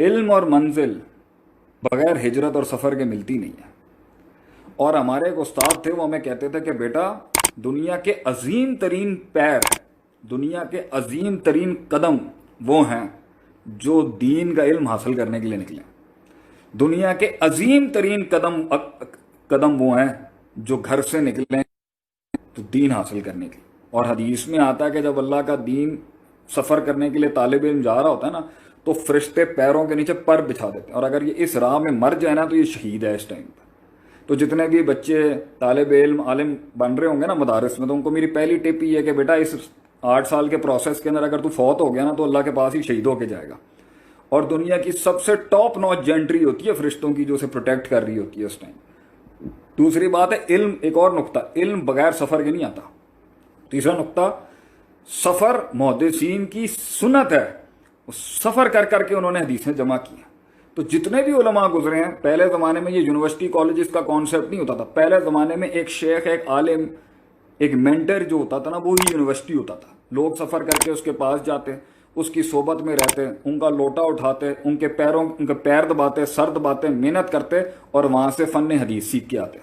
علم اور منزل بغیر ہجرت اور سفر کے ملتی نہیں ہے. اور ہمارے ایک استاد تھے، وہ ہمیں کہتے تھے کہ بیٹا دنیا کے عظیم ترین پیر، دنیا کے عظیم ترین قدم وہ ہیں جو دین کا علم حاصل کرنے کے لیے نکلے. دنیا کے عظیم ترین قدم وہ ہیں جو گھر سے نکلیں تو دین حاصل کرنے کے لیے. اور حدیث میں آتا ہے کہ جب اللہ کا دین سفر کرنے کے لیے طالب علم جا رہا ہوتا ہے نا تو فرشتے پیروں کے نیچے پر بچھا دیتے ہیں، اور اگر یہ اس راہ میں مر جائے نا تو یہ شہید ہے اس ٹائم پہ. تو جتنے بھی بچے طالب علم عالم بن رہے ہوں گے نا مدارس میں، تو ان کو میری پہلی ٹپ یہ ہے کہ بیٹا اس 8 سال کے پروسیس کے اندر اگر تو فوت ہو گیا نا تو اللہ کے پاس ہی شہید ہو کے جائے گا. اور دنیا کی سب سے ٹاپ نوچ جینٹری ہوتی ہے فرشتوں کی جو اسے پروٹیکٹ کر رہی ہوتی ہے اس ٹائم. دوسری بات ہے علم، ایک اور نقطہ، علم بغیر سفر کے نہیں آتا. تیسرا نقطہ، سفر محدثین کی سنت ہے، سفر کر کر کے انہوں نے حدیثیں جمع کی ہیں. تو جتنے بھی علماء گزرے ہیں، پہلے زمانے میں یہ یونیورسٹی کالجز کا کانسیپٹ نہیں ہوتا تھا. پہلے زمانے میں ایک شیخ، ایک عالم، ایک مینٹر جو ہوتا تھا نا، وہی یونیورسٹی ہوتا تھا. لوگ سفر کر کے اس کے پاس جاتے، اس کی صحبت میں رہتے، ان کا لوٹا اٹھاتے، ان کے پیر دباتے، سر دباتے، محنت کرتے، اور وہاں سے فن حدیث سیکھ کے آتے.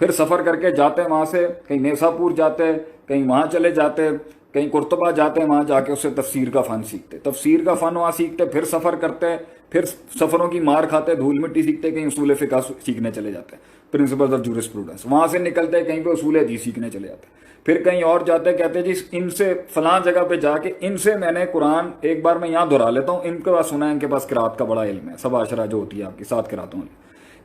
پھر سفر کر کے جاتے، وہاں سے کہیں نیسا پور جاتے، کہیں وہاں چلے جاتے، کہیں قرطبہ جاتے، وہاں جا کے اس سے تفسیر کا فن سیکھتے، تفسیر کا فن وہاں سیکھتے، پھر سفر کرتے، پھر سفروں کی مار کھاتے، دھول مٹی سیکھتے، کہیں اصول فقہ سیکھنے چلے جاتے، پرنسپلز آف جورسپروڈنس، وہاں سے نکلتے کہیں پہ اصول حدیث سیکھنے چلے جاتے، پھر کہیں اور جاتے، کہتے جی ان سے فلاں جگہ پہ جا کے ان سے میں نے قرآن ایک بار میں یہاں دہرا لیتا ہوں، ان کے پاس سنا ہے ان کے پاس قرات کا بڑا علم ہے، سبع عشرہ جو ہوتی ہے آپ کی 7 قراتوں میں.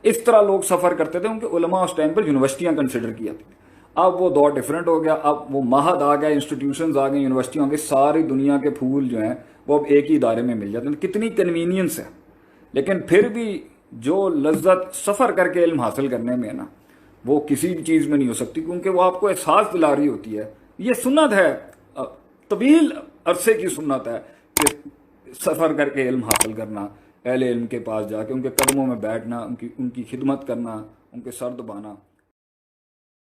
اس طرح لوگ سفر کرتے تھے. ان کے علماء اس ٹائم پر یونیورسٹیاں کنسیڈر کیا تھی. اب وہ دور ڈیفرنٹ ہو گیا، اب وہ معہد آ گیا، انسٹیٹیوشنز آ گئی، یونیورسٹیاں آ گئی، ساری دنیا کے پھول جو ہیں وہ اب ایک ہی ادارے میں مل جاتے ہیں. کتنی کنوینئنس ہے، لیکن پھر بھی جو لذت سفر کر کے علم حاصل کرنے میں ہے نا، وہ کسی بھی چیز میں نہیں ہو سکتی، کیونکہ وہ آپ کو احساس دلا رہی ہوتی ہے. یہ سنت ہے، طویل عرصے کی سنت ہے کہ سفر کر کے علم حاصل کرنا، اہل علم کے پاس جا کے ان کے قدموں میں بیٹھنا، ان کی خدمت کرنا، ان کے سر دبانا.